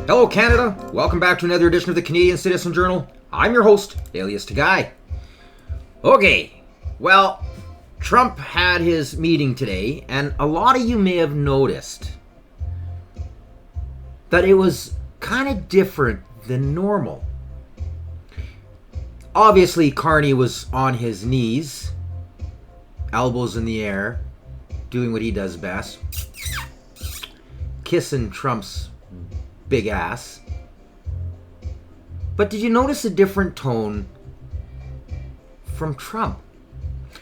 Hello Canada, welcome back to another edition of the Canadian Citizen Journal. I'm your host, alias Tagai. Okay, well, Trump had his meeting today, and a lot of you may have noticed that it was kind of different than normal. Obviously, Carney was on his knees, elbows in the air, doing what he does best, kissing Trump's big ass. But did you notice a different tone from Trump?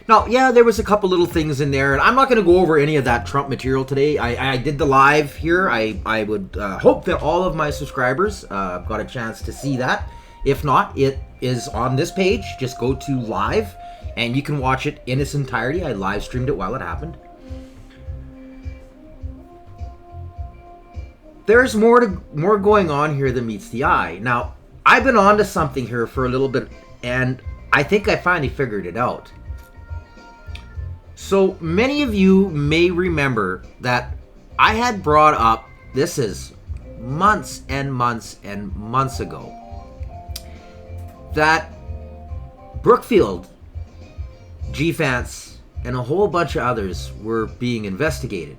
Now, yeah, there was a couple little things in there, and I'm not going to go over any of that Trump material today. I did the live here. I would hope that all of my subscribers got a chance to see that. If not, it is on this page. Just go to live, and you can watch it in its entirety. I live streamed it while it happened. There's more going on here than meets the eye. Now, I've been on to something here for a little bit, and I think I finally figured it out. So, many of you may remember that I had brought up, this is months and months and months ago, that Brookfield, GFANS, and a whole bunch of others were being investigated.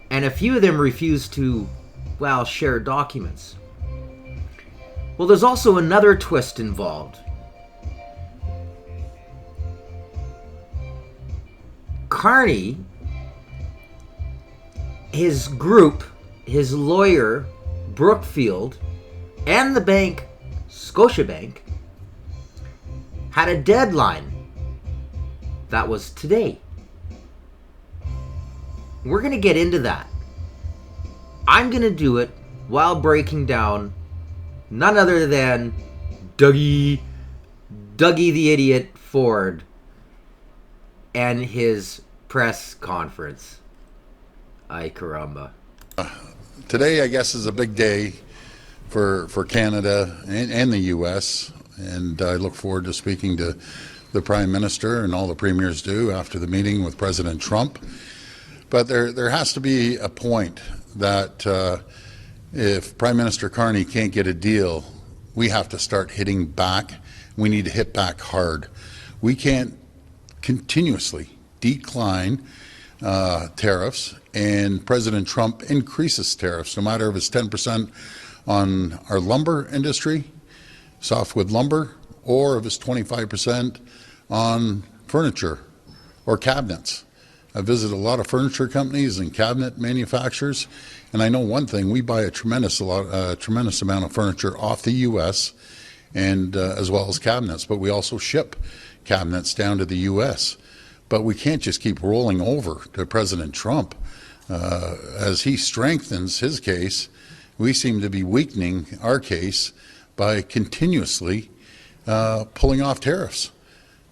And a few of them refused to, well, share documents. Well, there's also another twist involved. Carney, his group, his lawyer, Brookfield, and the bank, Scotiabank, had a deadline. That was today. We're going to get into that. I'm going to do it while breaking down none other than Dougie the Idiot Ford and his press conference. Ay caramba. Today, I guess, is a big day for Canada and the U.S., and I look forward to speaking to the Prime Minister, and all the premiers do, after the meeting with President Trump. But there has to be a point that if Prime Minister Carney can't get a deal, we have to start hitting back. We need to hit back hard. We can't continuously decline tariffs, and President Trump increases tariffs, no matter if it's 10% on our lumber industry, softwood lumber, or if it's 25% on furniture or cabinets. I visit a lot of furniture companies and cabinet manufacturers, and I know one thing: we buy a tremendous amount of furniture off the U.S. and as well as cabinets, but we also ship cabinets down to the U.S. But we can't just keep rolling over to President Trump. As he strengthens his case, we seem to be weakening our case by continuously pulling off tariffs.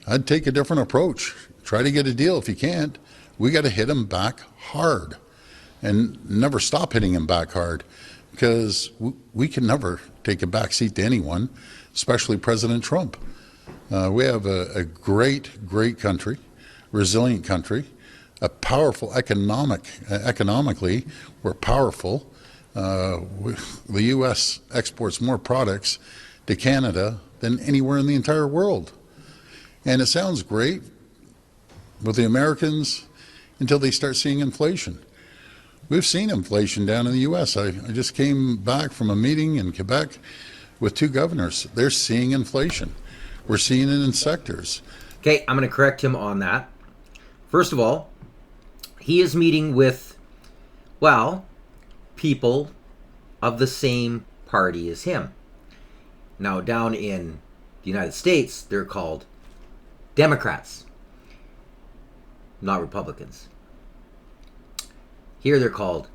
I'd take a different approach. Try to get a deal. If you can't, we got to hit him back hard, and never stop hitting him back hard, because we can never take a back seat to anyone, especially President Trump. We have a great country, resilient country, a powerful economically, we're powerful. The U.S. exports more products to Canada than anywhere in the entire world. And it sounds great with the Americans until they start seeing inflation. We've seen inflation down in the U.S. I just came back from a meeting in Quebec with two governors. They're seeing inflation. We're seeing it in sectors. Okay, I'm going to correct him on that. First of all, he is meeting with, well, people of the same party as him. Now, down in the United States, they're called Democrats, not Republicans. Here they're called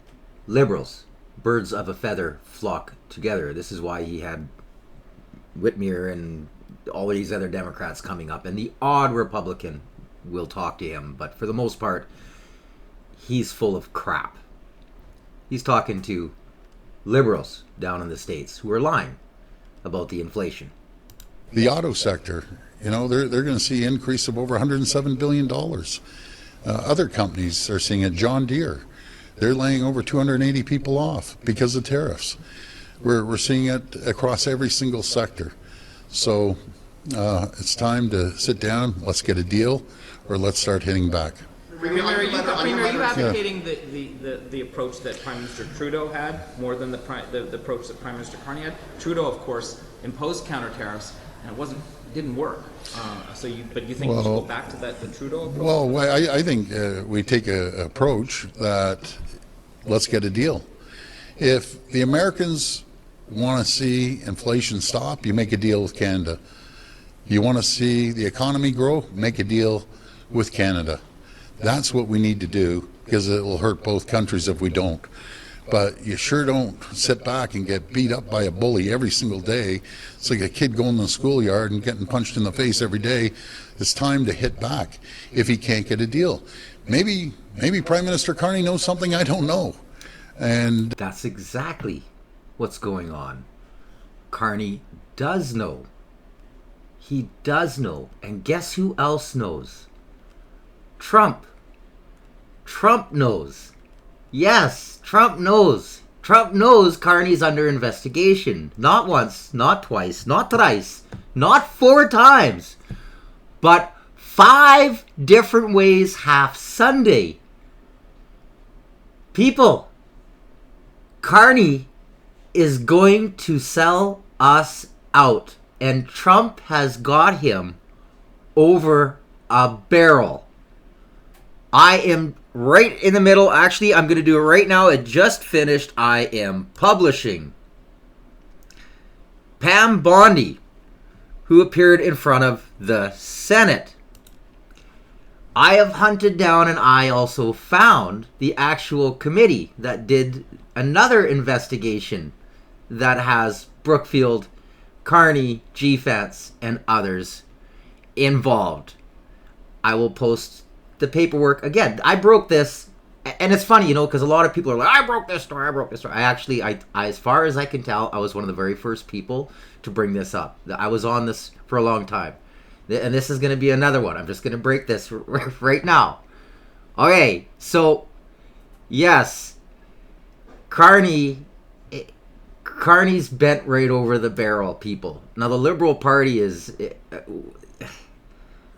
liberals. Birds of a feather flock together. This is why he had Whitmer and all these other Democrats coming up, and the odd Republican will talk to him, but for the most part, he's full of crap. He's talking to liberals down in the States who are lying about the inflation. The auto sector, they're going to see an increase of over $107 billion. Other companies are seeing it. John Deere, They're laying over 280 people off because of tariffs. We're seeing it across every single sector. So it's time to sit down, let's get a deal, or let's start hitting back. Premier, are you advocating the approach that Prime Minister Trudeau had more than the approach that Prime Minister Carney had? Trudeau, of course, imposed counter tariffs, and it didn't work. But you think we should go back to the Trudeau approach? Well, I think we take an approach that let's get a deal. If the Americans want to see inflation stop, you make a deal with Canada. You want to see the economy grow, make a deal with Canada. That's what we need to do, because it will hurt both countries if we don't. But you sure don't sit back and get beat up by a bully every single day. It's like a kid going to the schoolyard and getting punched in the face every day. It's time to hit back if he can't get a deal. Maybe Prime Minister Carney knows something I don't know. And that's exactly what's going on. Carney does know. He does know. And guess who else knows? Trump. Trump knows. Yes, Trump knows. Trump knows Carney's under investigation. Not once, not twice, not thrice, not 4 times, but 5 different ways half Sunday. People, Carney is going to sell us out. And Trump has got him over a barrel. I am right in the middle. Actually, I'm going to do it right now. It just finished. I am publishing Pam Bondi, who appeared in front of the Senate. I have hunted down, and I also found the actual committee that did another investigation that has Brookfield, Carney, GFANS, and others involved. I will post the paperwork. Again, I broke this, and it's funny, because a lot of people are like, I broke this story. I as far as I can tell, I was one of the very first people to bring this up. I was on this for a long time. And this is going to be another one. I'm just going to break this right now. Okay, so, yes, Carney's bent right over the barrel, people. Now, the Liberal Party is...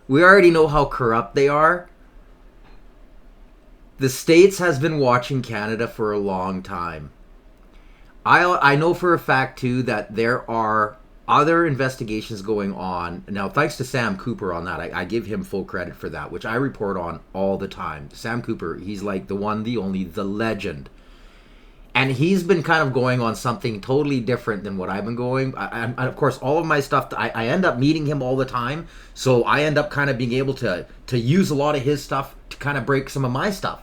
we already know how corrupt they are. The States has been watching Canada for a long time. I know for a fact, too, that there are other investigations going on. Now, thanks to Sam Cooper on that. I give him full credit for that, which I report on all the time. Sam Cooper, he's like the one, the only, the legend. And he's been kind of going on something totally different than what I've been going. I of course, all of my stuff, I end up meeting him all the time. So I end up kind of being able to use a lot of his stuff to kind of break some of my stuff.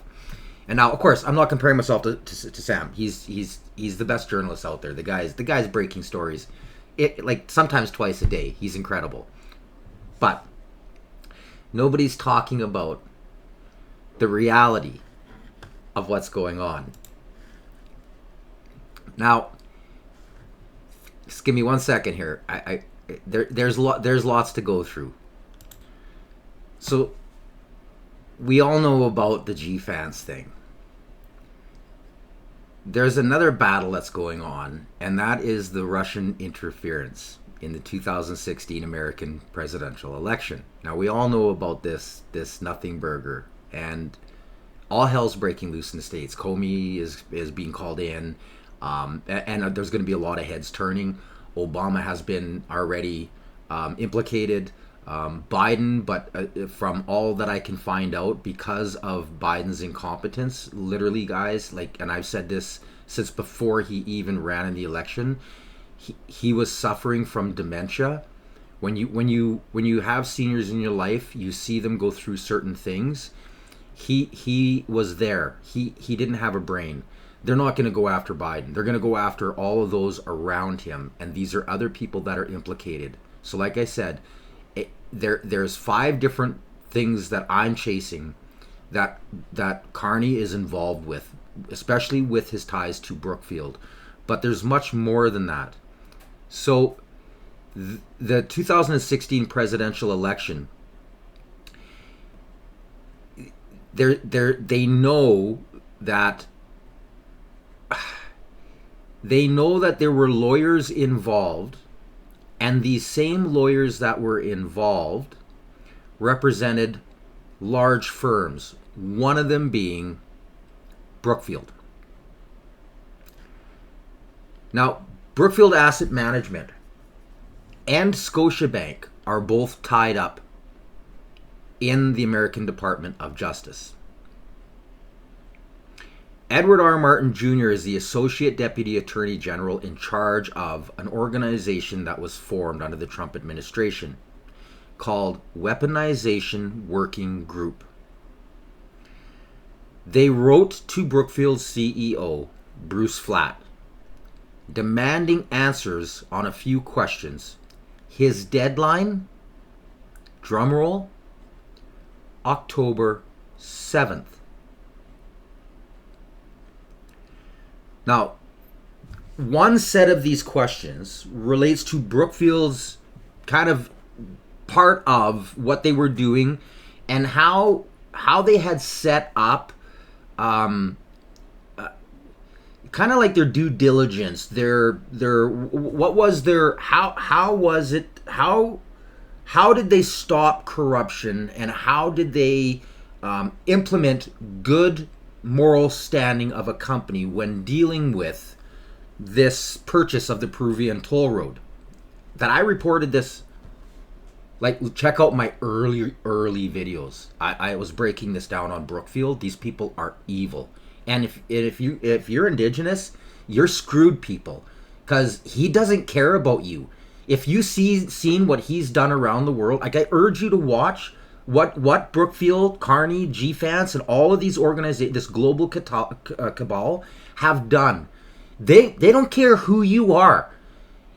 And now, of course, I'm not comparing myself to Sam. He's the best journalist out there. The guy's breaking stories, like sometimes twice a day. He's incredible. But nobody's talking about the reality of what's going on. Now, just give me 1 second here. There's lots to go through. So, we all know about the GFANS thing. There's another battle that's going on, and that is the Russian interference in the 2016 American presidential election. Now, we all know about this nothing burger, and all hell's breaking loose in the States. Comey is being called in. And there's going to be a lot of heads turning. Obama has been already implicated. Biden, but from all that I can find out, because of Biden's incompetence, literally, guys, and I've said this since before he even ran in the election, he was suffering from dementia. When you have seniors in your life, you see them go through certain things. He was there. He didn't have a brain. They're not going to go after Biden. They're going to go after all of those around him. And these are other people that are implicated. So like I said, there's 5 different things that I'm chasing that Carney is involved with, especially with his ties to Brookfield. But there's much more than that. So the 2016 presidential election, they know that they know that there were lawyers involved, and these same lawyers that were involved represented large firms, one of them being Brookfield. Now, Brookfield Asset Management and Scotiabank are both tied up in the American Department of Justice. Edward R. Martin Jr. is the Associate Deputy Attorney General in charge of an organization that was formed under the Trump administration called Weaponization Working Group. They wrote to Brookfield's CEO, Bruce Flatt, demanding answers on a few questions. His deadline, drumroll, October 7th. Now, one set of these questions relates to Brookfield's kind of part of what they were doing and how they had set up kind of like their due diligence, their what was their how was it how did they stop corruption, and how did they implement good moral standing of a company when dealing with this purchase of the Peruvian toll road. That I reported this, like, check out my early videos. I was breaking this down on Brookfield. These people are evil. And if you're indigenous, you're screwed, people, because he doesn't care about you. If you seen what he's done around the world, like, I urge you to watch what Brookfield, Carney, GFANS, and all of these organizations, this global cabal, have done. They don't care who you are.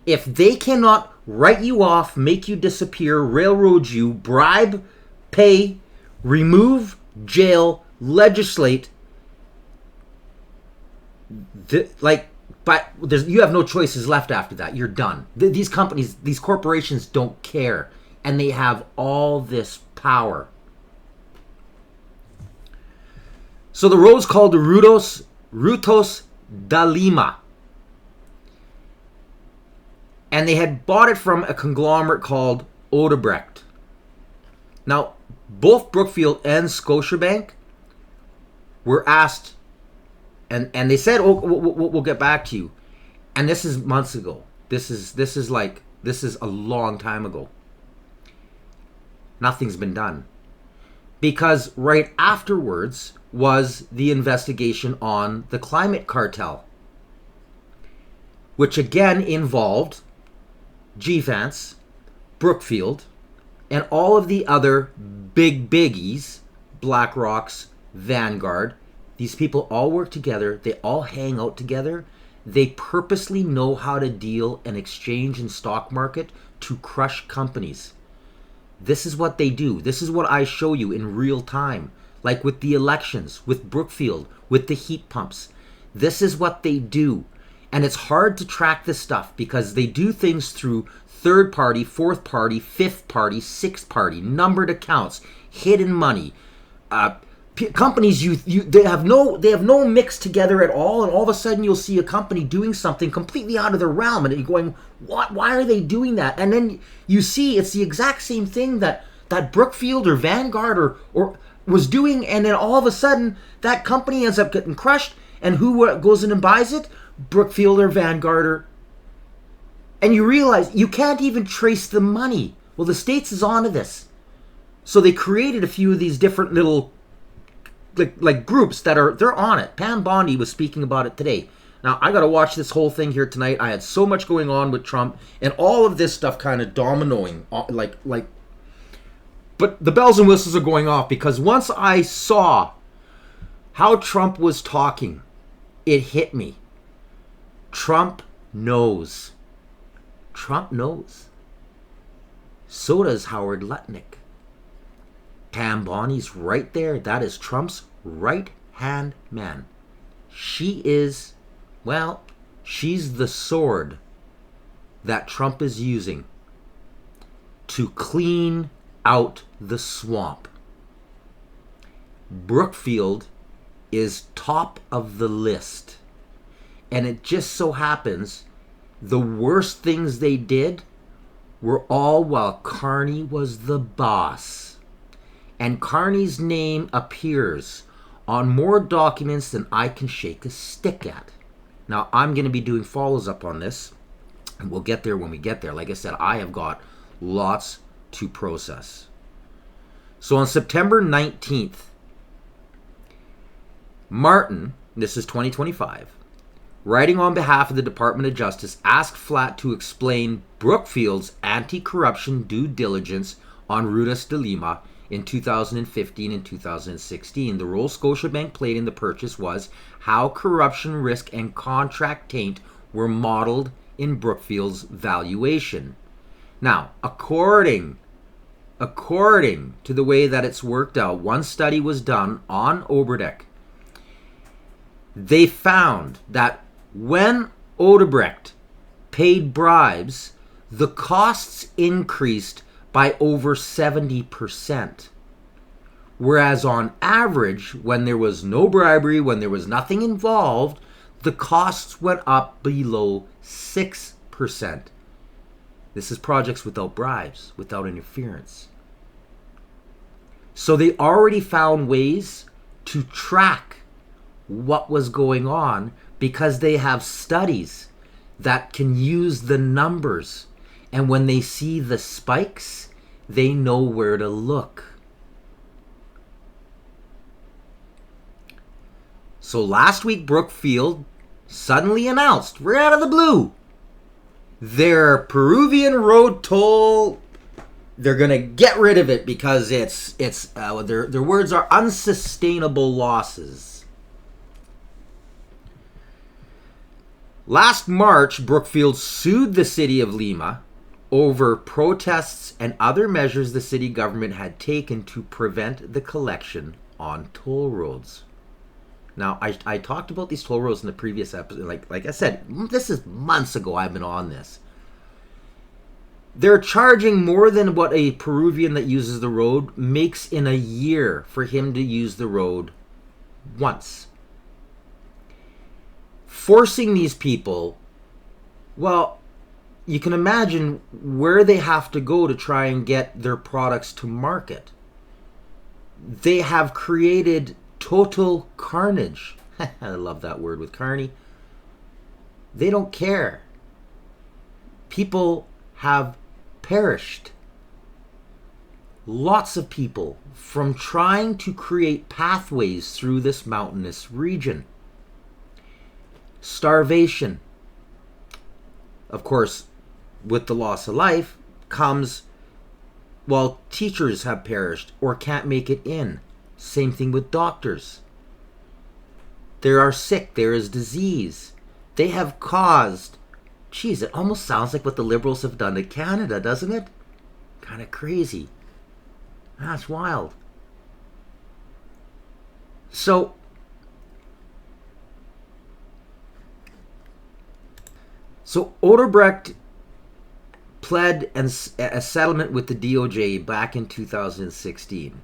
If they cannot write you off, make you disappear, railroad you, bribe, pay, remove, jail, legislate, but you have no choices left after that. You're done. These companies, these corporations don't care, and they have all this power. So the road's called the Rutas da Lima, and they had bought it from a conglomerate called Odebrecht. Now, both Brookfield and Scotiabank were asked, and they said, "Oh, we'll get back to you." And this is months ago. This is a long time ago. Nothing's been done, because right afterwards was the investigation on the climate cartel, which again involved GFANS, Brookfield, and all of the other big biggies, BlackRock's, Vanguard. These people all work together. They all hang out together. They purposely know how to deal and exchange and stock market to crush companies. This is what they do. This is what I show you in real time. Like with the elections, with Brookfield, with the heat pumps. This is what they do. And it's hard to track this stuff because they do things through third party, fourth party, fifth party, sixth party, numbered accounts, hidden money. Companies they have no mix together at all, and all of a sudden you'll see a company doing something completely out of their realm, and you're going, what? Why are they doing that? And then you see it's the exact same thing that Brookfield or Vanguard or was doing, and then all of a sudden that company ends up getting crushed, and who goes in and buys it? Brookfield or Vanguard, and you realize you can't even trace the money. Well, the States is onto this, so they created a few of these different little like groups they're on it. Pam Bondi was speaking about it today. Now, I got to watch this whole thing here tonight. I had so much going on with Trump and all of this stuff kind of dominoing, but the bells and whistles are going off, because once I saw how Trump was talking, it hit me. Trump knows. Trump knows. So does Howard Lutnick. Pam Bonnie's right there. That is Trump's right-hand man. She is, well, she's the sword that Trump is using to clean out the swamp. Brookfield is top of the list. And it just so happens the worst things they did were all while Carney was the boss. And Carney's name appears on more documents than I can shake a stick at. Now, I'm going to be doing follows up on this, and we'll get there when we get there. Like I said, I have got lots to process. So on September 19th, Martin, this is 2025, writing on behalf of the Department of Justice, asked Flat to explain Brookfield's anti-corruption due diligence on Rutas de Lima in 2015 and 2016. The role Scotiabank played in the purchase was how corruption risk and contract taint were modeled in Brookfield's valuation. Now, according to the way that it's worked out, one study was done on Oberdijk. They found that when Odebrecht paid bribes, the costs increased by over 70%. Whereas on average, when there was no bribery, when there was nothing involved, the costs went up below 6%. This is projects without bribes, without interference. So they already found ways to track what was going on because they have studies that can use the numbers. And when they see the spikes, they know where to look. So last week, Brookfield suddenly announced, right out of the blue, their Peruvian road toll, they're going to get rid of it because their words are unsustainable losses. Last March, Brookfield sued the city of Lima over protests and other measures the city government had taken to prevent the collection on toll roads. Now, I talked about these toll roads in the previous episode. Like I said, this is months ago I've been on this. They're charging more than what a Peruvian that uses the road makes in a year for him to use the road once. Forcing these people, well, you can imagine where they have to go to try and get their products to market. They have created total carnage. I love that word with Carney. They don't care. People have perished. Lots of people from trying to create pathways through this mountainous region. Starvation. Of course, with the loss of life comes, well, teachers have perished or can't make it in. Same thing with doctors. They are sick. There is disease. They have caused, geez, it almost sounds like what the Liberals have done to Canada, doesn't it? Kind of crazy. That's wild. So Odebrecht pled a settlement with the DOJ back in 2016.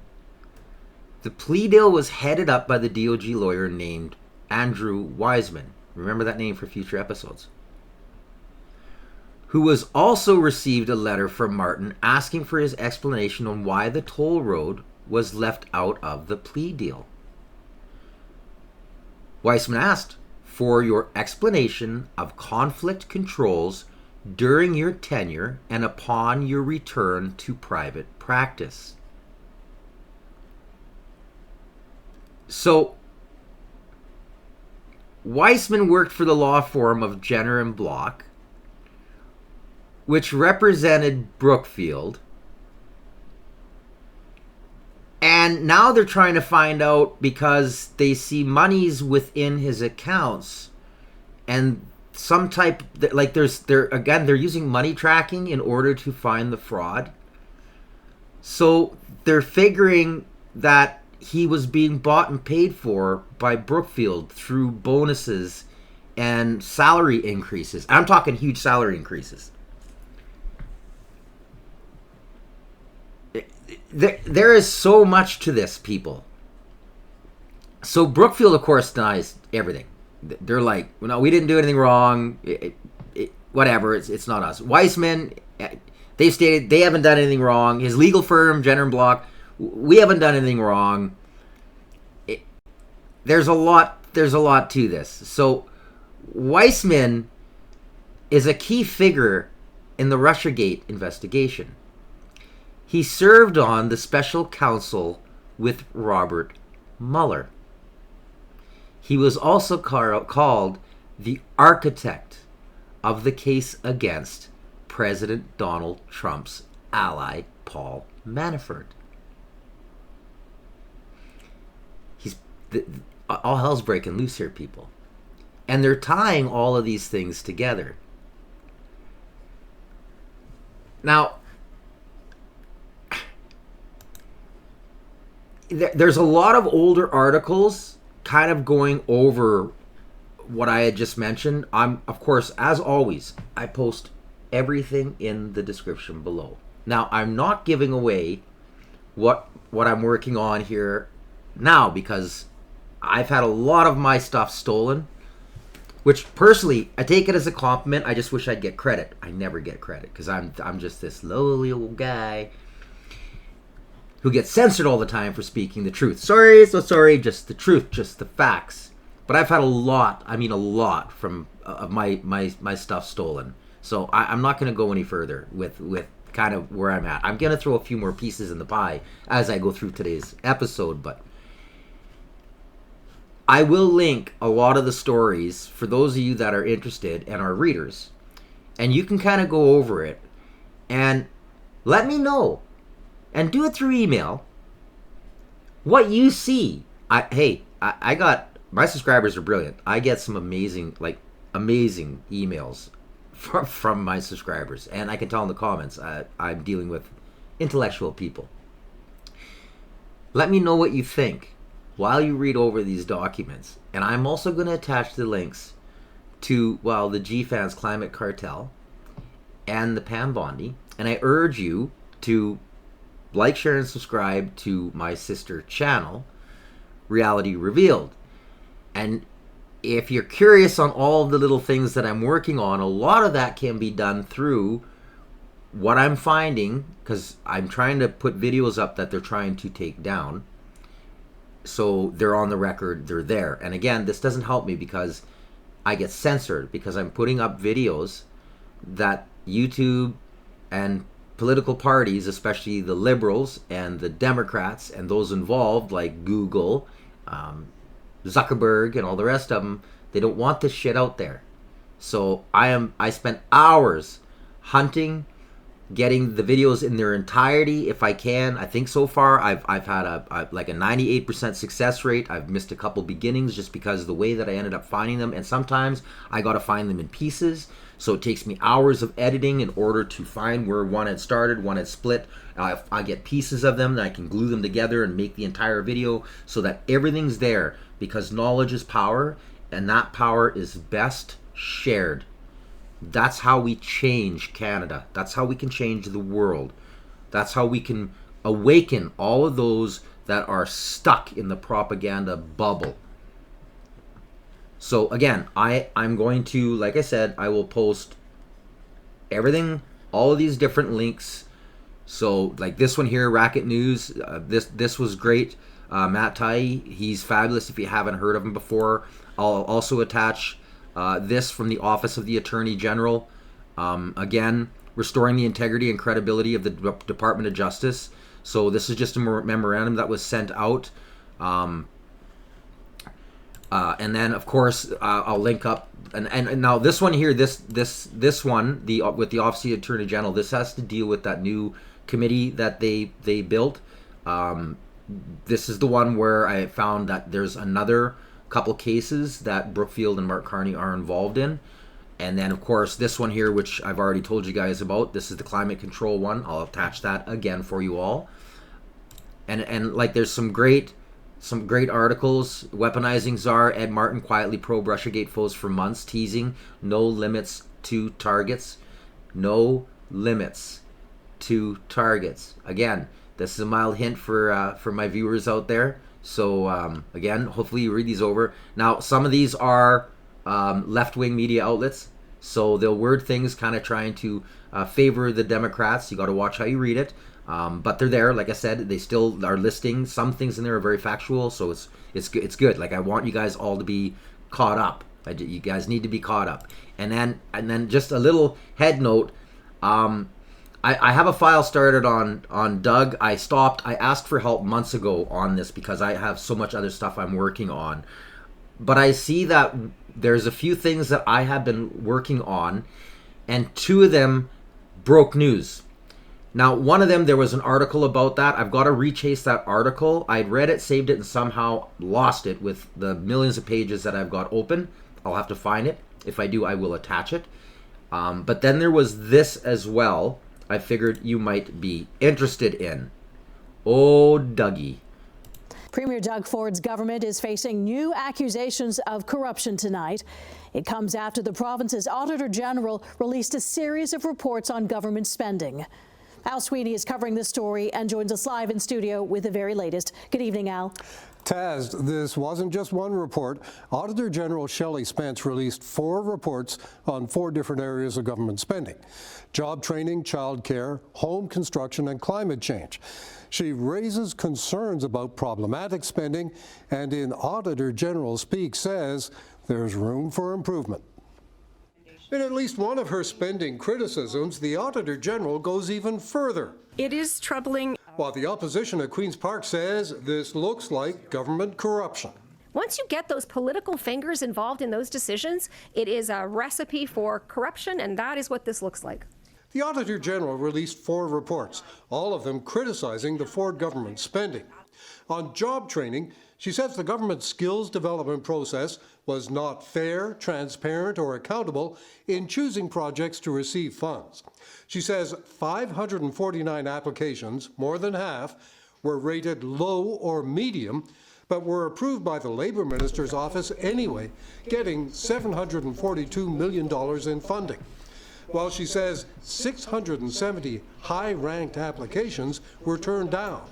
The plea deal was headed up by the DOJ lawyer named Andrew Wiseman. Remember that name for future episodes. Who was also received a letter from Martin asking for his explanation on why the toll road was left out of the plea deal. Wiseman asked for your explanation of conflict controls during your tenure and upon your return to private practice. So, Weissman worked for the law firm of Jenner and Block, which represented Brookfield. And now they're trying to find out because they see monies within his accounts and some type, like they're using money tracking in order to find the fraud. So they're figuring that he was being bought and paid for by Brookfield through bonuses and salary increases. I'm talking huge salary increases. There is so much to this, people. So Brookfield, of course, denies everything. they're like, well, no, we didn't do anything wrong. Whatever, it's not us. Weissman, they've stated they haven't done anything wrong. His legal firm, Jenner and Block, we haven't done anything wrong. There's a lot to this. So Weissman is a key figure in the Russiagate investigation. He served on the special counsel with Robert Mueller. He was also called the architect of the case against President Donald Trump's ally, Paul Manafort. All hell's breaking loose here, people. And they're tying all of these things together. Now, there's a lot of older articles kind of going over what I had just mentioned. Of course, as always, I post everything in the description below. Now, I'm not giving away what I'm working on here now, because I've had a lot of my stuff stolen, which personally I take it as a compliment. I just wish I'd get credit. I never get credit because I'm just this lowly old guy who gets censored all the time for speaking the truth. Sorry, so sorry, just the truth, just the facts. But I've had a lot from of my stuff stolen. So I'm not going to go any further with kind of where I'm at. I'm going to throw a few more pieces in the pie as I go through today's episode, but I will link a lot of the stories for those of you that are interested and are readers. And you can kind of go over it and let me know. And do it through email. What you see. I got, my subscribers are brilliant. I get some amazing emails from my subscribers. And I can tell in the comments, I'm dealing with intellectual people. Let me know what you think while you read over these documents. And I'm also going to attach the links to, well, the GFANS Climate Cartel and the Pam Bondi. And I urge you to like, share, and subscribe to my sister channel, Reality Revealed. And if you're curious on all of the little things that I'm working on, a lot of that can be done through what I'm finding, because I'm trying to put videos up that they're trying to take down. So they're on the record, they're there. And again, this doesn't help me because I get censored, because I'm putting up videos that YouTube and political parties, especially the liberals and the Democrats and those involved like Google, Zuckerberg and all the rest of them, they don't want this shit out there. So I spent hours hunting, getting the videos in their entirety if I can. I think so far I've had a 98% success rate. I've missed a couple beginnings just because of the way that I ended up finding them, and sometimes I got to find them in pieces. So it takes me hours of editing in order to find where one had started, one had split. I get pieces of them, and I can glue them together and make the entire video so that everything's there, because knowledge is power, and that power is best shared. That's how we change Canada. That's how we can change the world. That's how we can awaken all of those that are stuck in the propaganda bubble. So again, I'm going to, like I said, I will post everything, all of these different links. So like this one here, Racket News, this was great. Matt Tai, he's fabulous if you haven't heard of him before. I'll also attach this from the Office of the Attorney General. Again, restoring the integrity and credibility of the Department of Justice. So this is just a memorandum that was sent out. And then, of course, I'll link up. And now this one here, this one, with the Office of the Attorney General, this has to deal with that new committee that they built. This is the one where I found that there's another couple cases that Brookfield and Mark Carney are involved in. And then, of course, this one here, which I've already told you guys about, this is the climate control one. I'll attach that again for you all. And like, there's some great articles. Weaponizing czar Ed Martin quietly probed Russiagate foes for months, teasing no limits to targets. No limits to targets. Again, this is a mild hint for my viewers out there. So again, hopefully you read these over. Now, some of these are left-wing media outlets. So they'll word things kind of trying to favor the Democrats. You got to watch how you read it. But they're there. Like I said, they still are listing. Some things in there are very factual, so it's good. Like, I want you guys all to be caught up. You guys need to be caught up. And then just a little head note. I have a file started on Doug. I stopped. I asked for help months ago on this because I have so much other stuff I'm working on. But I see that there's a few things that I have been working on, and two of them broke news. Now, one of them, there was an article about that. I've got to rechase that article. I'd read it, saved it, and somehow lost it with the millions of pages that I've got open. I'll have to find it. If I do, I will attach it. But then there was this as well. I figured you might be interested in. Oh, Dougie. Premier Doug Ford's government is facing new accusations of corruption tonight. It comes after the province's Auditor General released a series of reports on government spending. Al Sweeney is covering this story and joins us live in studio with the very latest. Good evening, Al. Taz, this wasn't just one report. Auditor General Shelley Spence released 4 reports on 4 different areas of government spending: job training, childcare, home construction, and climate change. She raises concerns about problematic spending and, in Auditor General speak, says there's room for improvement. In at least one of her spending criticisms, the Auditor General goes even further. It is troubling. While the opposition at Queen's Park says this looks like government corruption. Once you get those political fingers involved in those decisions, it is a recipe for corruption, and that is what this looks like. The Auditor General released 4 reports, all of them criticizing the Ford government spending. On job training, she says the government skills development process was not fair, transparent, or accountable in choosing projects to receive funds. She says 549 applications, more than half, were rated low or medium, but were approved by the Labour Minister's office anyway, getting $742 million in funding. While she says 670 high-ranked applications were turned down.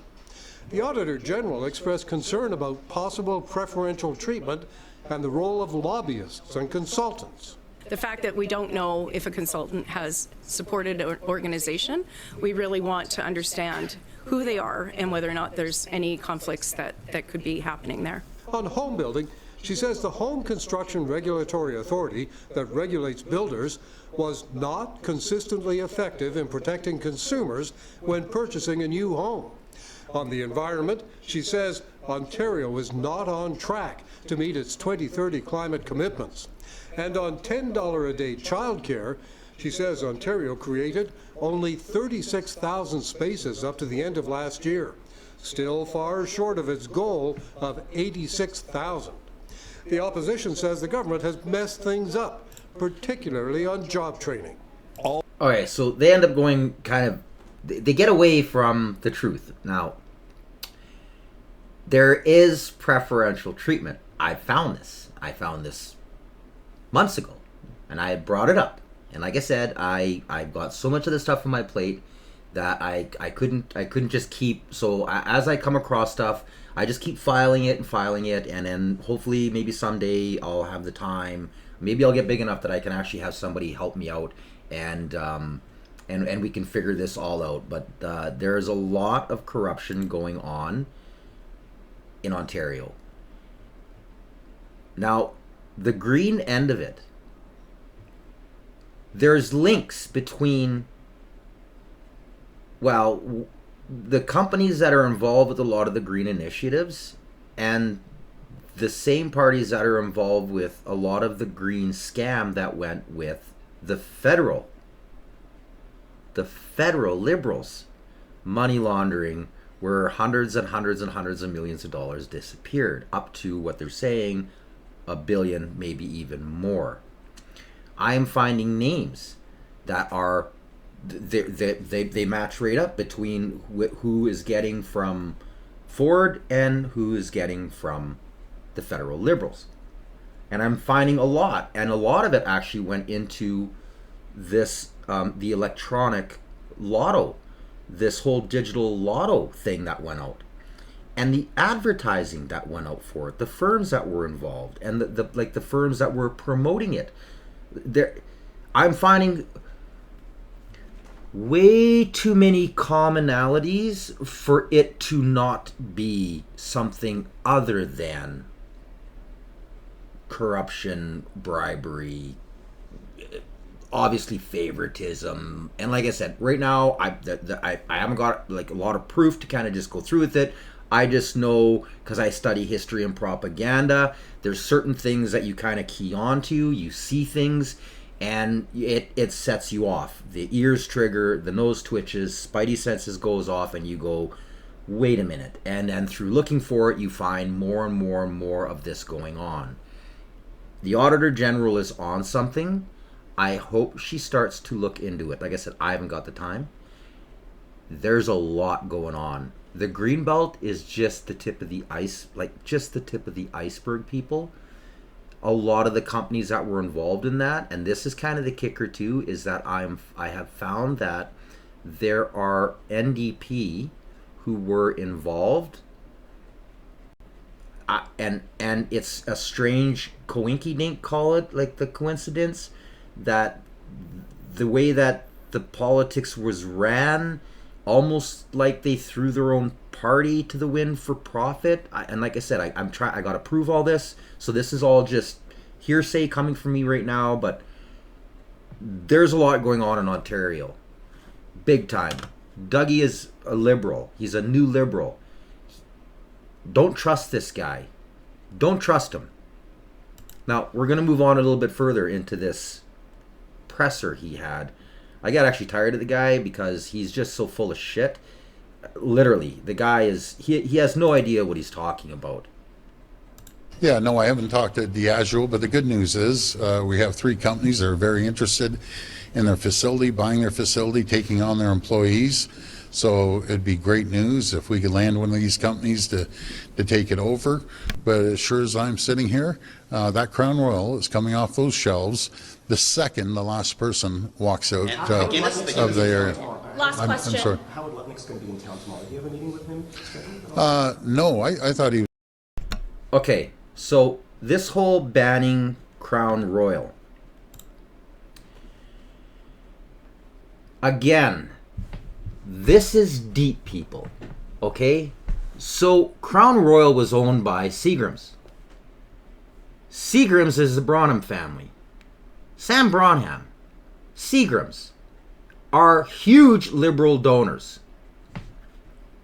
The Auditor General expressed concern about possible preferential treatment and the role of lobbyists and consultants. The fact that we don't know if a consultant has supported an organization, we really want to understand who they are and whether or not there's any conflicts that could be happening there. On home building, she says the Home Construction Regulatory Authority that regulates builders was not consistently effective in protecting consumers when purchasing a new home. On the environment, she says Ontario is not on track to meet its 2030 climate commitments. And on $10 a day childcare, she says Ontario created only 36,000 spaces up to the end of last year, still far short of its goal of 86,000. The opposition says the government has messed things up, particularly on job training. Okay, so they end up going they get away from the truth. Now, there is preferential treatment. I found this months ago, and I had brought it up. And like I said, I've got so much of this stuff on my plate that I couldn't just keep. So as I come across stuff, I just keep filing it, and then hopefully maybe someday I'll have the time. Maybe I'll get big enough that I can actually have somebody help me out, and we can figure this all out. But there's a lot of corruption going on in Ontario. Now, the green end of it, there's links between, well, the companies that are involved with a lot of the green initiatives and the same parties that are involved with a lot of the green scam that went with the federal Liberals money laundering, where hundreds and hundreds and hundreds of millions of dollars disappeared, up to what they're saying, $1 billion, maybe even more. I am finding names that are they match right up between who is getting from Ford and who is getting from the federal Liberals. And I'm finding a lot of it actually went into this the electronic lotto, this whole digital lotto thing that went out. and the advertising that went out for it, the firms that were involved, and the firms that were promoting it. I'm finding way too many commonalities for it to not be something other than corruption, bribery, obviously favoritism. And like I said, right now I haven't got like a lot of proof to kind of just go through with it. I just know, because I study history and propaganda, there's certain things that you kind of key onto, you see things, and it sets you off. The ears trigger, the nose twitches, spidey senses goes off, and you go, wait a minute. And then through looking for it, you find more and more and more of this going on. The Auditor General is on something. I hope she starts to look into it. Like I said, I haven't got the time. There's a lot going on. The Greenbelt is just the tip of the ice, like just the tip of the iceberg, people. A lot of the companies that were involved in that, and this is kind of the kicker too, is that I have found that there are NDP who were involved, and it's a strange coinky-dink, call it, like the coincidence, that the way that the politics was ran, almost like they threw their own party to the wind for profit. And like I said, I got to prove all this, so this is all just hearsay coming from me right now, but there's a lot going on in Ontario, big time. Dougie is a liberal. He's a new liberal. Don't trust this guy. Don't trust him. Now, we're going to move on a little bit further into this presser he had. I got actually tired of the guy because he's just so full of shit. Literally, the guy is, he has no idea what he's talking about. Yeah, no, I haven't talked to Diageo, but the good news is we have 3 companies that are very interested in their facility, buying their facility, taking on their employees. So it'd be great news if we could land one of these companies to take it over. But as sure as I'm sitting here, that Crown Royal is coming off those shelves the second the last person walks out of the area. Last question. I'm sorry. Howard Lutnick's going to be in town tomorrow. Do you have a meeting with him scheduled? No, I thought he was. Okay, so this whole banning Crown Royal. Again, this is deep, people. Okay? So Crown Royal was owned by Seagrams. Seagrams is the Bronham family. Sam Bronham, Seagrams, are huge liberal donors.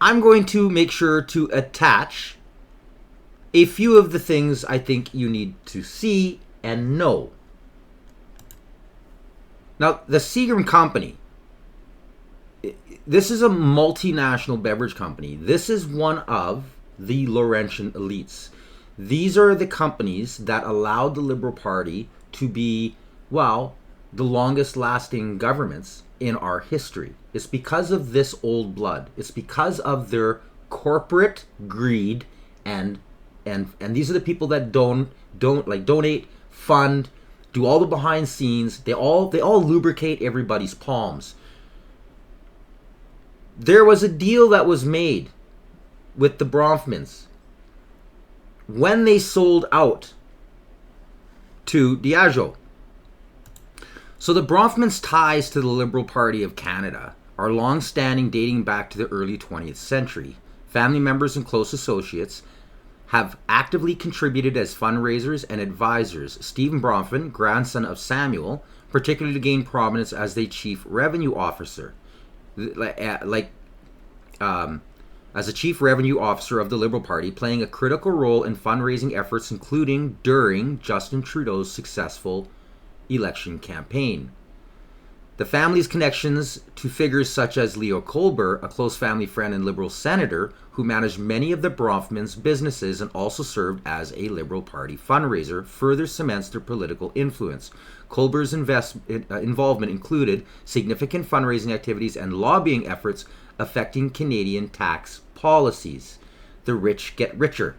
I'm going to make sure to attach a few of the things I think you need to see and know. Now, the Seagram Company, this is a multinational beverage company. This is one of the Laurentian elites. These are the companies that allowed the Liberal Party to be, well, the longest lasting governments in our history. It's because of this old blood. It's because of their corporate greed, and these are the people that don't like donate, fund, do all the behind scenes. They all lubricate everybody's palms. There was a deal that was made with the Bronfmans when they sold out to Diageo. So the Bronfmans' ties to the Liberal Party of Canada are long-standing, dating back to the early 20th century. Family members and close associates have actively contributed as fundraisers and advisors. Stephen Bronfman, grandson of Samuel, particularly gained prominence as the chief revenue officer. As a chief revenue officer of the Liberal Party, playing a critical role in fundraising efforts, including during Justin Trudeau's successful election campaign. The family's connections to figures such as Leo Colbert, a close family friend and Liberal senator who managed many of the Bronfmans' businesses and also served as a Liberal Party fundraiser, further cements their political influence. Colbert's involvement included significant fundraising activities and lobbying efforts affecting Canadian tax policies. The rich get richer.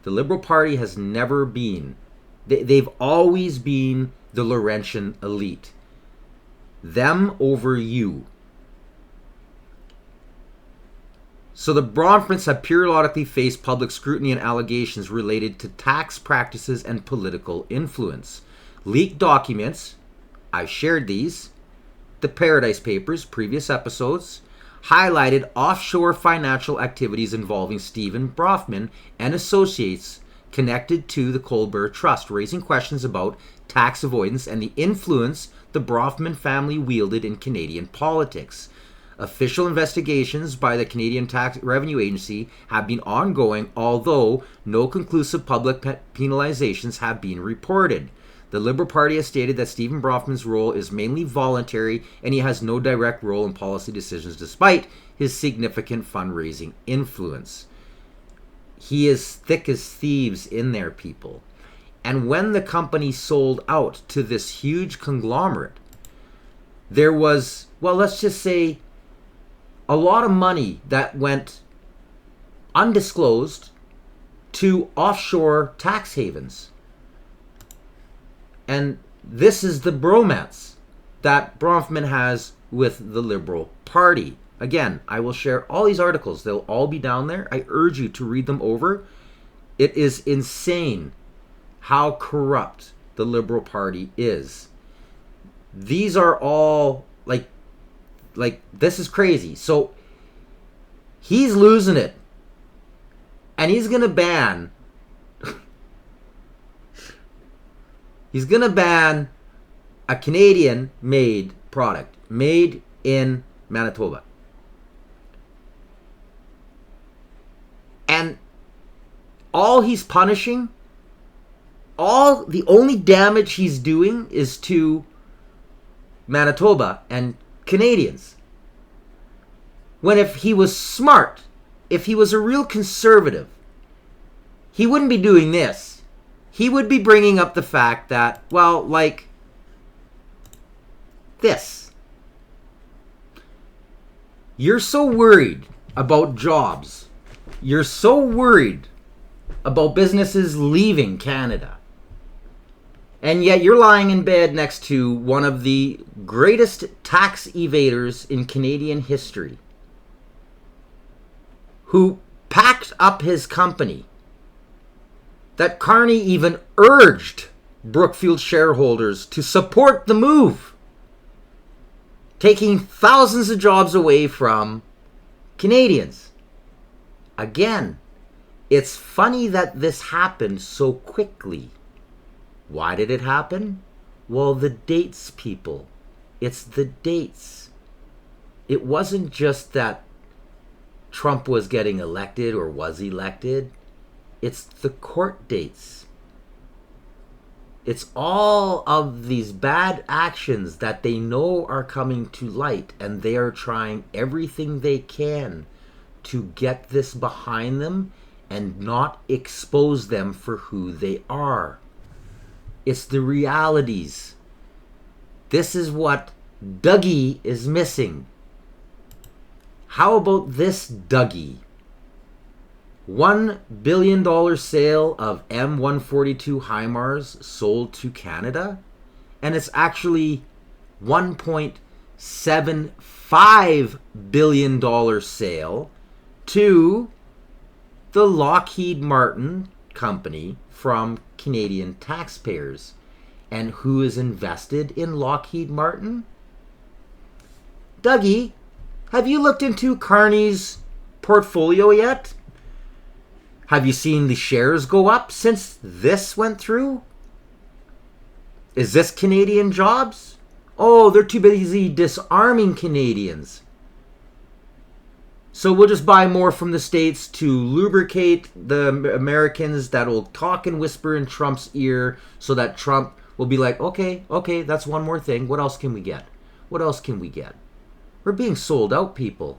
The Liberal Party has never been, they've always been the Laurentian elite. Them over you. So the Bronfmans have periodically faced public scrutiny and allegations related to tax practices and political influence. Leaked documents, I shared these, the Paradise Papers, previous episodes, highlighted offshore financial activities involving Stephen Bronfman and associates connected to the Colbert Trust, raising questions about tax avoidance and the influence the Bronfman family wielded in Canadian politics. Official investigations by the Canadian Tax Revenue Agency have been ongoing, although no conclusive public penalizations have been reported. The Liberal Party has stated that Stephen Bronfman's role is mainly voluntary and he has no direct role in policy decisions despite his significant fundraising influence. He is thick as thieves in there, people. And when the company sold out to this huge conglomerate, there was, well, let's just say, a lot of money that went undisclosed to offshore tax havens. And this is the bromance that Bronfman has with the Liberal Party. Again, I will share all these articles. They'll all be down there. I urge you to read them over. It is insane how corrupt the Liberal Party is. These are all like this is crazy. So he's losing it. And he's going to ban a Canadian-made product, made in Manitoba. And all he's punishing, the only damage he's doing is to Manitoba and Canadians. When if he was smart, if he was a real conservative, he wouldn't be doing this. He would be bringing up the fact that, well, like this. You're so worried about jobs. You're so worried about businesses leaving Canada. And yet you're lying in bed next to one of the greatest tax evaders in Canadian history, who packed up his company, that Carney even urged Brookfield shareholders to support the move, taking thousands of jobs away from Canadians. Again, it's funny that this happened so quickly. Why did it happen? Well, the dates, people. It's the dates. It wasn't just that Trump was getting elected or was elected. It's the court dates. It's all of these bad actions that they know are coming to light, and they are trying everything they can to get this behind them and not expose them for who they are. It's the realities. This is what Dougie is missing. How about this, Dougie? $1 billion sale of M142 HIMARS sold to Canada, and it's actually $1.75 billion sale to the Lockheed Martin company from Canadian taxpayers. And who is invested in Lockheed Martin? Dougie, have you looked into Carney's portfolio yet? Have you seen the shares go up since this went through? Is this Canadian jobs? Oh, they're too busy disarming Canadians. So we'll just buy more from the States to lubricate the Americans that will talk and whisper in Trump's ear so that Trump will be like, okay, that's one more thing. What else can we get? What else can we get? We're being sold out, people.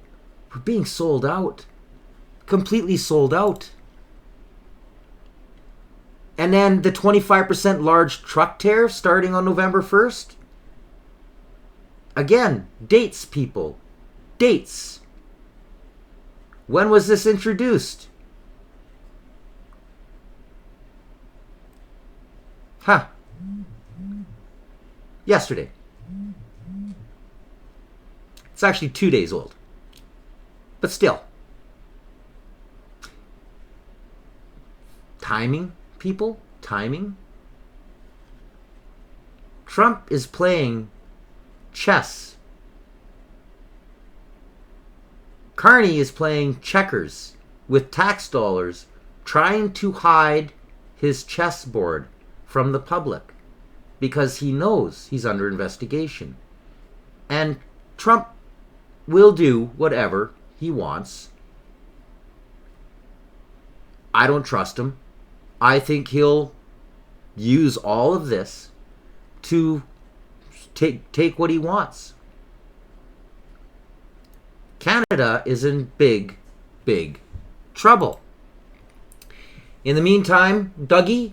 We're being sold out. Completely sold out. And then the 25% large truck tariff starting on November 1st. Again, dates, people. Dates. When was this introduced? Yesterday. It's actually 2 days old. But still, Timing, people, timing. Trump is playing chess. Carney is playing checkers with tax dollars, trying to hide his chessboard from the public because he knows he's under investigation. And Trump will do whatever he wants. I don't trust him. I think he'll use all of this to take what he wants. Canada is in big, big trouble. In the meantime, Dougie,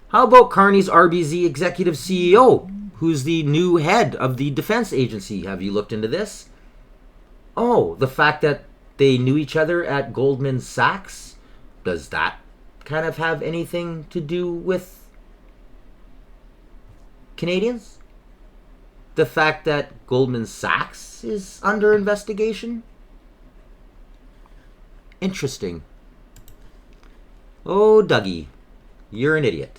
how about Carney's RBZ executive CEO, who's the new head of the defense agency? Have you looked into this? Oh, the fact that they knew each other at Goldman Sachs, does that kind of have anything to do with Canadians? The fact that Goldman Sachs is under investigation? Interesting. Oh, Dougie, you're an idiot.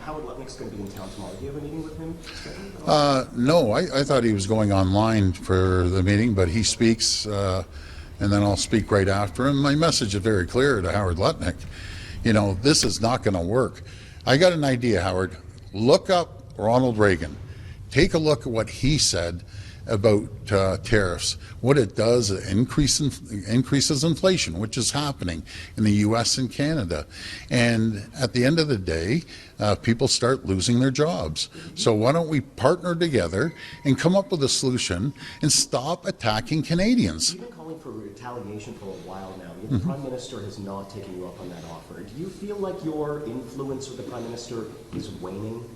Howard Lutnick's going to be in town tomorrow. Do you have a meeting with him? No, I thought he was going online for the meeting, but he speaks, and then I'll speak right after him. My message is very clear to Howard Lutnick. You know, this is not going to work. I got an idea, Howard. Look up Ronald Reagan. Take a look at what he said about tariffs. What it does, it increases inflation, which is happening in the U.S. and Canada. And at the end of the day, people start losing their jobs. So why don't we partner together and come up with a solution and stop attacking Canadians? You've been calling for retaliation for a while now. The Prime Minister has not taken you up on that offer. Do you feel like your influence with the Prime Minister is waning?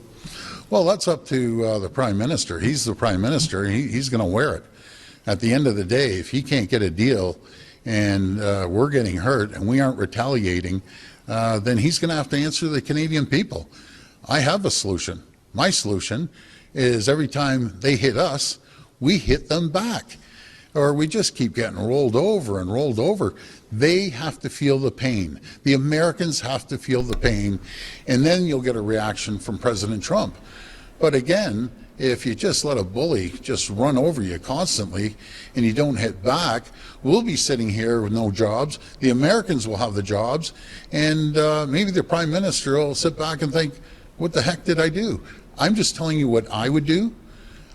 Well, that's up to the Prime Minister. He's the Prime Minister. He's going to wear it. At the end of the day, if he can't get a deal and we're getting hurt and we aren't retaliating, then he's going to have to answer the Canadian people. I have a solution. My solution is every time they hit us, we hit them back. Or we just keep getting rolled over and rolled over. They have to feel the pain. The Americans have to feel the pain, and then you'll get a reaction from President Trump. But again, if you just let a bully just run over you constantly and you don't hit back, we'll be sitting here with no jobs. The Americans will have the jobs, and maybe the Prime Minister will sit back and think, what the heck did I do? I'm just telling you what I would do.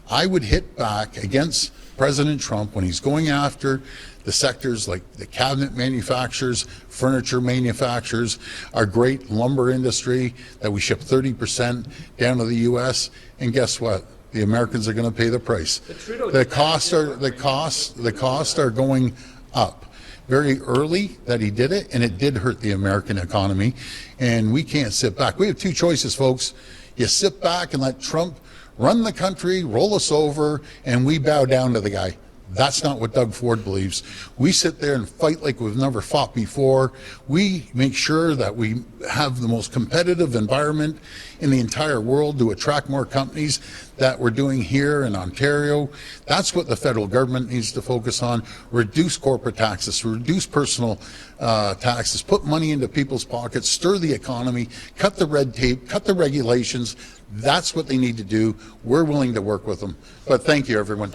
I would hit back against President Trump when he's going after the sectors like the cabinet manufacturers, furniture manufacturers, our great lumber industry that we ship 30% down to the U.S. And guess what? The Americans are going to pay the price. The costs are going up. Very early that he did it, and it did hurt the American economy. And we can't sit back. We have two choices, folks. You sit back and let Trump run the country, roll us over, and we bow down to the guy. That's not what Doug Ford believes. We sit there and fight like we've never fought before. We make sure that we have the most competitive environment in the entire world to attract more companies that we're doing here in Ontario. That's what the federal government needs to focus on. Reduce corporate taxes, reduce personal taxes, put money into people's pockets, stir the economy, cut the red tape, cut the regulations. That's what they need to do. We're willing to work with them. But thank you, everyone.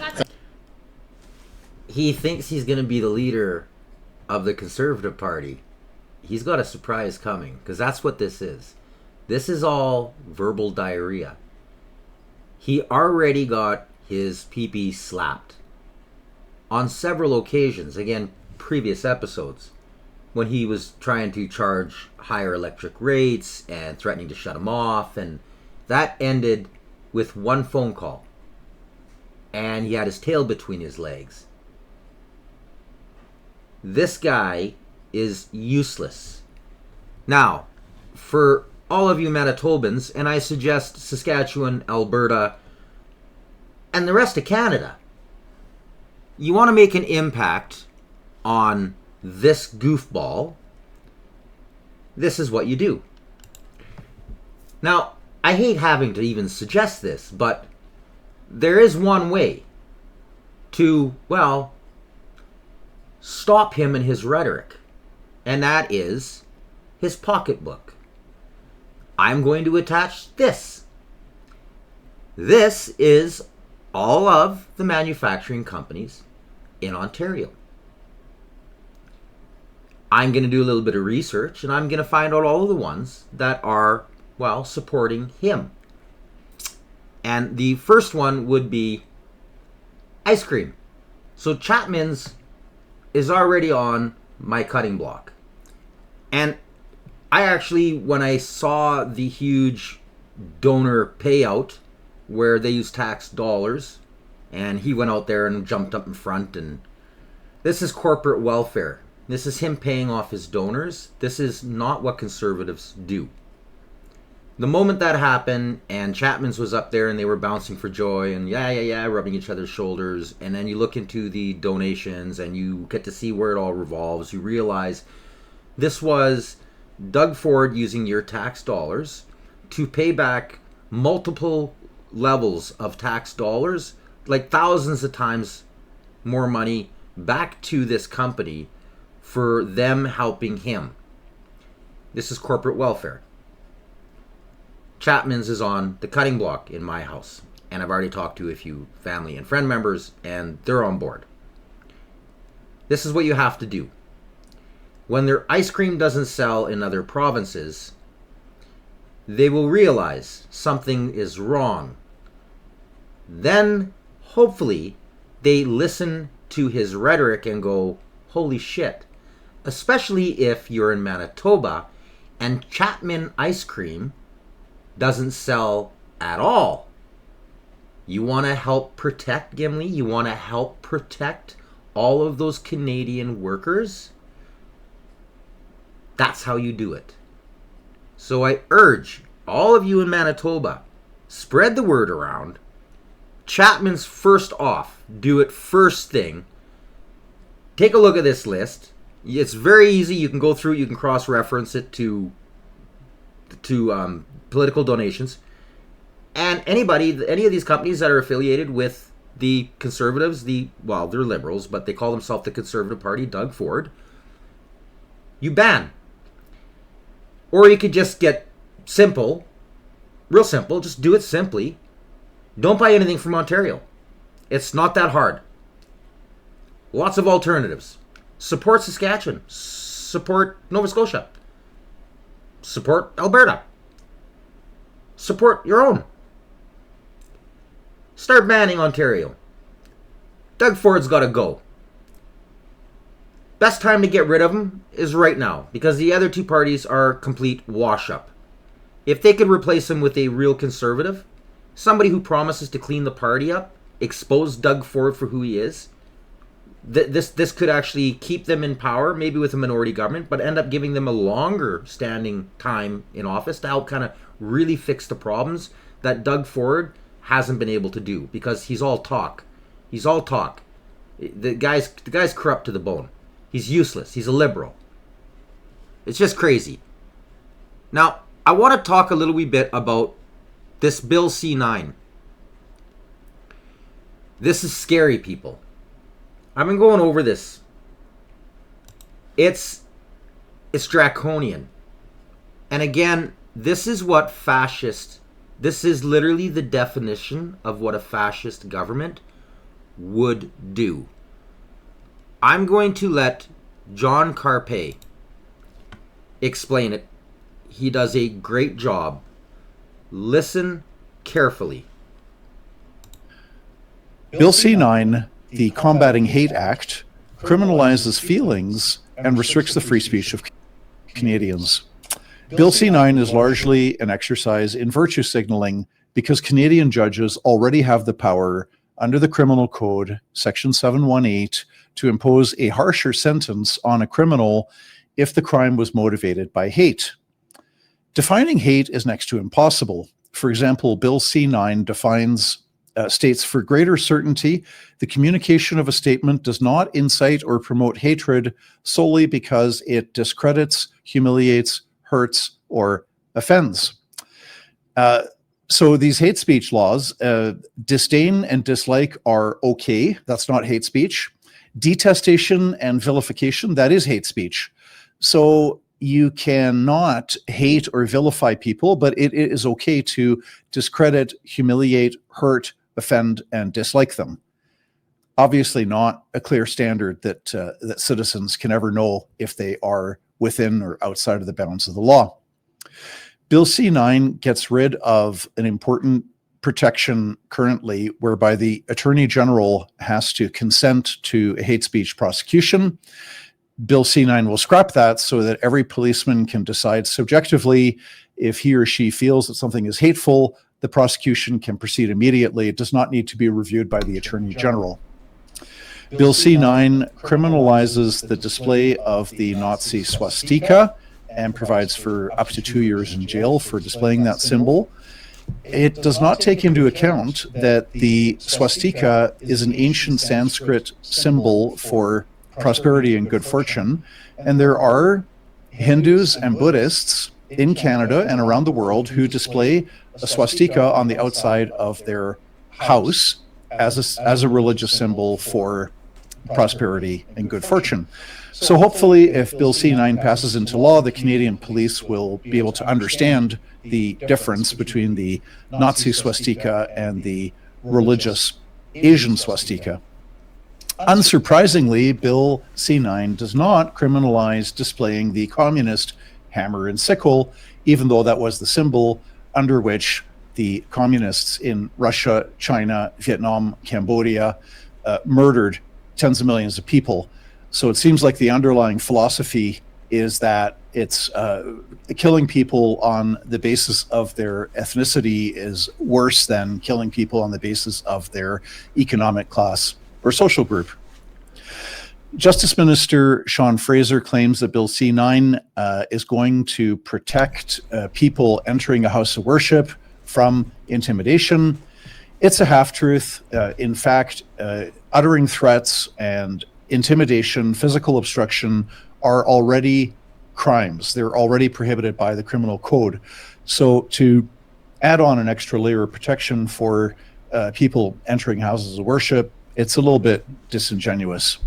He thinks he's going to be the leader of the Conservative Party. He's got a surprise coming, because that's what this is. This is all verbal diarrhea. He already got his pee-pee slapped on several occasions, again, previous episodes, when he was trying to charge higher electric rates and threatening to shut him off, and that ended with one phone call. And he had his tail between his legs. This guy is useless. Now, for all of you Manitobans, and I suggest Saskatchewan, Alberta, and the rest of Canada, you want to make an impact on this goofball, this is what you do. Now, I hate having to even suggest this, but there is one way to, well, stop him in his rhetoric, and that is his pocketbook. I'm going to attach this. This is all of the manufacturing companies in Ontario. I'm going to do a little bit of research, and I'm going to find out all of the ones that are, well, supporting him. And the first one would be ice cream. So Chapman's is already on my cutting block. And I actually, when I saw the huge donor payout where they use tax dollars, and he went out there and jumped up in front, and this is corporate welfare. This is him paying off his donors. This is not what conservatives do. The moment that happened and Chapman's was up there and they were bouncing for joy and yeah, rubbing each other's shoulders, and then you look into the donations and you get to see where it all revolves, you realize this was Doug Ford using your tax dollars to pay back multiple levels of tax dollars, like thousands of times more money back to this company for them helping him. This is corporate welfare. Chapman's is on the cutting block in my house, and I've already talked to a few family and friend members, and they're on board. This is what you have to do. When their ice cream doesn't sell in other provinces, they will realize something is wrong. Then, hopefully, they listen to his rhetoric and go, holy shit. Especially if you're in Manitoba and Chapman ice cream doesn't sell at all. You want to help protect Gimli? You want to help protect all of those Canadian workers? That's how you do it. So I urge all of you in Manitoba, spread the word around. Chapman's first off. Do it first thing. Take a look at this list. It's very easy. You can go through. You can cross-reference it to political donations. And any of these companies that are affiliated with the Conservatives, they're liberals, but they call themselves the Conservative Party, Doug Ford, you ban. Or you could just get simple, real simple, just do it simply. Don't buy anything from Ontario. It's not that hard. Lots of alternatives. Support Saskatchewan. Support Nova Scotia. Support Alberta. Support your own. Start banning Ontario. Doug Ford's got to go. Best time to get rid of him is right now, because the other two parties are complete wash-up. If they could replace him with a real conservative, somebody who promises to clean the party up, expose Doug Ford for who he is, this could actually keep them in power, maybe with a minority government, but end up giving them a longer standing time in office to help kind of really fix the problems that Doug Ford hasn't been able to do, because he's all talk. He's all talk. The guy's corrupt to the bone. He's useless. He's a liberal. It's just crazy. Now, I want to talk a little wee bit about this Bill C-9. This is scary, people. I've been going over this. It's draconian. And again, this is literally the definition of what a fascist government would do. I'm going to let John Carpay explain it. He does a great job. Listen carefully. Bill C-9, the Combating Hate Act, criminalizes feelings and restricts the free speech of Canadians. Bill C-9 is largely an exercise in virtue signaling because Canadian judges already have the power under the Criminal Code, Section 718, to impose a harsher sentence on a criminal if the crime was motivated by hate. Defining hate is next to impossible. For example, Bill C-9 states, for greater certainty, the communication of a statement does not incite or promote hatred solely because it discredits, humiliates, hurts, or offends. So these hate speech laws, disdain and dislike are okay. That's not hate speech. Detestation and vilification, that is hate speech. So you cannot hate or vilify people, but it is okay to discredit, humiliate, hurt, offend, and dislike them. Obviously not a clear standard that that citizens can ever know if they are within or outside of the bounds of the law. Bill C-9 gets rid of an important protection currently whereby the Attorney General has to consent to a hate speech prosecution. Bill C-9 will scrap that so that every policeman can decide subjectively if he or she feels that something is hateful, the prosecution can proceed immediately. It does not need to be reviewed by the Attorney General. Bill C-9 criminalizes the display of the Nazi swastika and provides for up to 2 years in jail for displaying that symbol. It does not take into account that the swastika is an ancient Sanskrit symbol for prosperity and good fortune, and there are Hindus and Buddhists in Canada and around the world who display a swastika on the outside of their house as a religious symbol for prosperity and good fortune. So hopefully, if Bill C-9 passes into law, the Canadian police will be able to understand the difference between the Nazi swastika and the religious Asian swastika. Unsurprisingly, Bill C-9 does not criminalize displaying the communist hammer and sickle, even though that was the symbol under which the communists in Russia, China, Vietnam, Cambodia murdered tens of millions of people. So it seems like the underlying philosophy is that it's killing people on the basis of their ethnicity is worse than killing people on the basis of their economic class or social group. Justice Minister Sean Fraser claims that Bill C-9 is going to protect people entering a house of worship from intimidation. It's a half-truth. In fact, uttering threats and intimidation, physical obstruction are already crimes. They're already prohibited by the criminal code. So to add on an extra layer of protection for people entering houses of worship, it's a little bit disingenuous.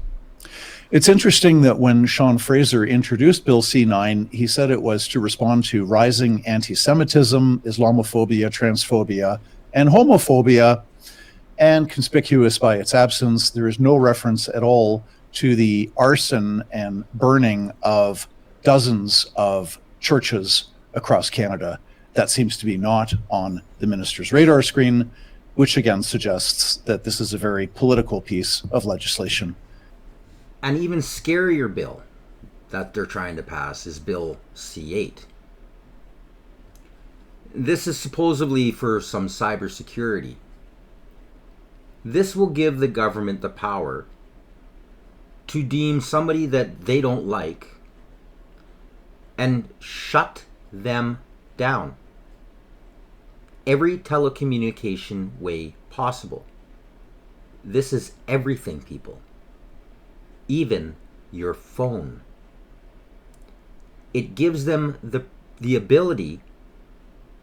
It's interesting that when Sean Fraser introduced Bill C-9, he said it was to respond to rising anti-Semitism, Islamophobia, transphobia, and homophobia, and conspicuous by its absence, there is no reference at all to the arson and burning of dozens of churches across Canada. That seems to be not on the minister's radar screen, which again suggests that this is a very political piece of legislation. An even scarier bill that they're trying to pass is Bill C-8. This is supposedly for some cybersecurity. This will give the government the power to deem somebody that they don't like and shut them down every telecommunication way possible. This is everything, people. Even your phone. It gives them the ability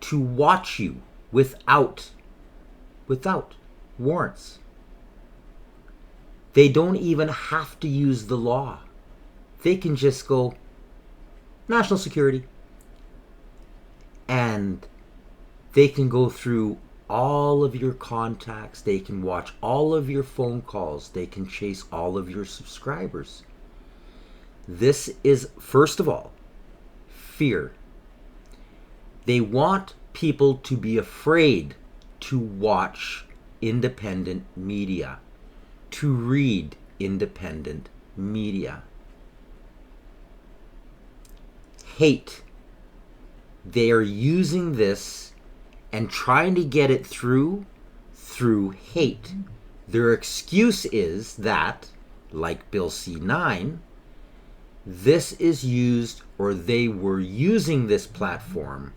to watch you without warrants. They don't even have to use the law. They can just go, national security. And they can go through all of your contacts. They can watch all of your phone calls. They can chase all of your subscribers. This is, first of all, fear. They want people to be afraid to watch independent media, to read independent media. Hate. They are using this and trying to get it through hate. Their excuse is that, like Bill C-9, this is used, or they were using this platform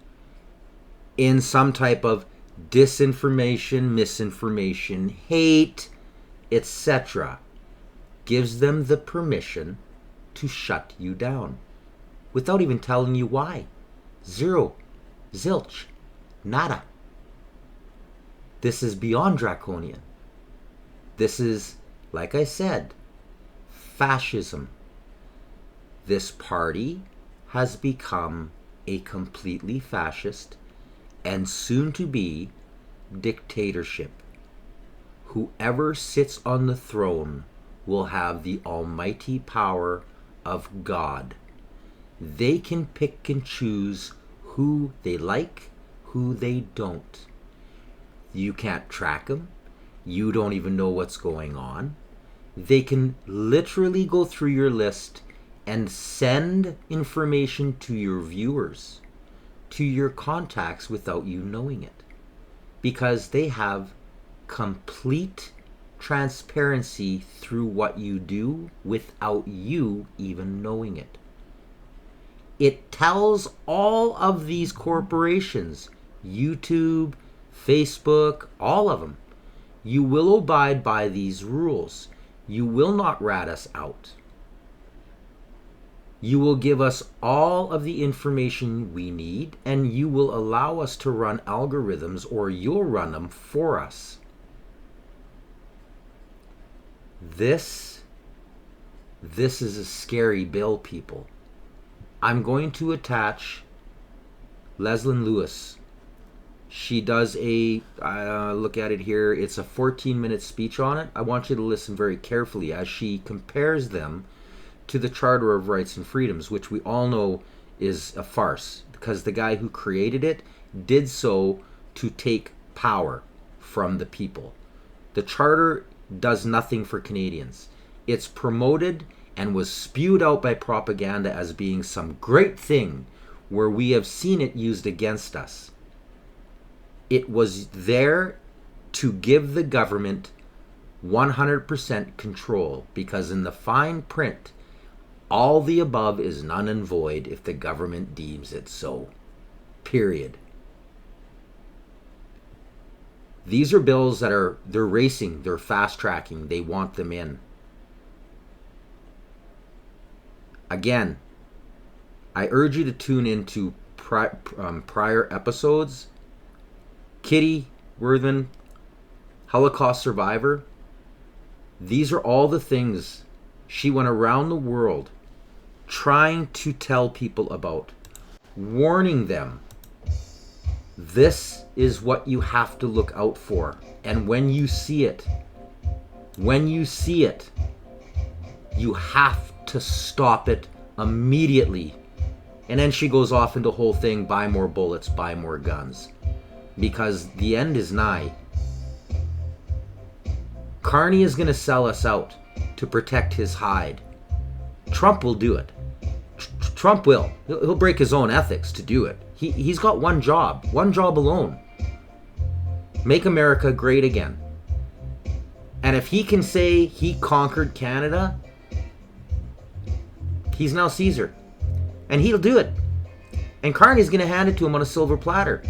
in some type of disinformation, misinformation, hate, etc. Gives them the permission to shut you down without even telling you why. Zero. Zilch. Nada. This is beyond draconian. This is, like I said, fascism. This party has become a completely fascist and soon to be dictatorship. Whoever sits on the throne will have the almighty power of God. They can pick and choose who they like, who they don't. You can't track them. You don't even know what's going on. They can literally go through your list and send information to your viewers, to your contacts without you knowing it. Because they have complete transparency through what you do without you even knowing it. It tells all of these corporations, YouTube, Facebook, all of them, you will abide by these rules. You will not rat us out. You will give us all of the information we need, and you will allow us to run algorithms, or you'll run them for us. This is a scary bill, people. I'm going to attach Leslyn Lewis. She does a, look at it here, it's a 14-minute speech on it. I want you to listen very carefully as she compares them to the Charter of Rights and Freedoms, which we all know is a farce, because the guy who created it did so to take power from the people. The Charter does nothing for Canadians. It's promoted and was spewed out by propaganda as being some great thing where we have seen it used against us. It was there to give the government 100% control, because in the fine print, all the above is none and void if the government deems it so. Period. These are bills that they're racing, they're fast tracking, they want them in. Again, I urge you to tune into prior episodes. Kitty Worthman, Holocaust survivor. These are all the things she went around the world trying to tell people about, warning them. This is what you have to look out for. And when you see it, you have to stop it immediately. And then she goes off into the whole thing, buy more bullets, buy more guns. Because the end is nigh. Carney is going to sell us out to protect his hide. Trump will do it. Trump will. He'll break his own ethics to do it. He's got one job alone. Make America great again. And if he can say he conquered Canada, he's now Caesar. And he'll do it. And Carney's going to hand it to him on a silver platter.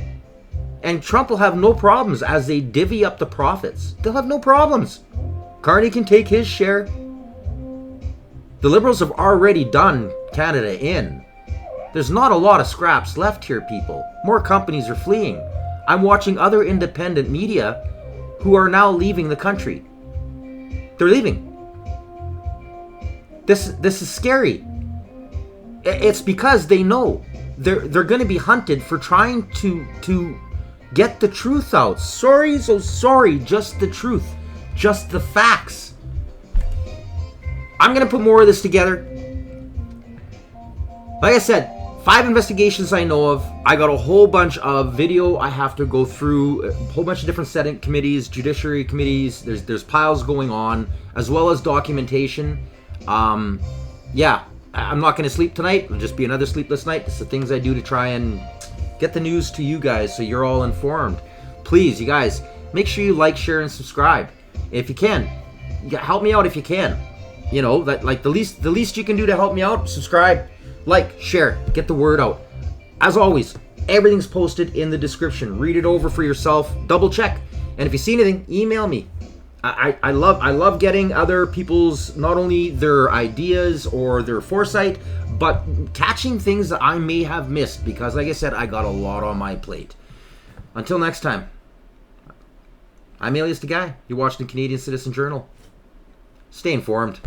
And Trump will have no problems as they divvy up the profits. They'll have no problems. Carney can take his share. The Liberals have already done Canada in. There's not a lot of scraps left here, people. More companies are fleeing. I'm watching other independent media who are now leaving the country. They're leaving. This is scary. It's because they know they're going to be hunted for trying to get the truth out. Sorry, just the truth. Just the facts. I'm going to put more of this together. Like I said, 5 investigations I know of. I got a whole bunch of video I have to go through. A whole bunch of different Senate committees, judiciary committees. There's piles going on, as well as documentation. Yeah, I'm not going to sleep tonight. It'll just be another sleepless night. It's the things I do to try and get the news to you guys so you're all informed. Please, you guys, make sure you like, share, and subscribe. If you can, help me out if you can. You know, that like the least you can do to help me out, subscribe, like, share, get the word out. As always, everything's posted in the description. Read it over for yourself, double check. And if you see anything, email me. I love getting other people's, not only their ideas or their foresight, but catching things that I may have missed, because like I said, I got a lot on my plate. Until next time, I'm Alias the Guy. You're watching the Canadian Citizen Journal. Stay informed.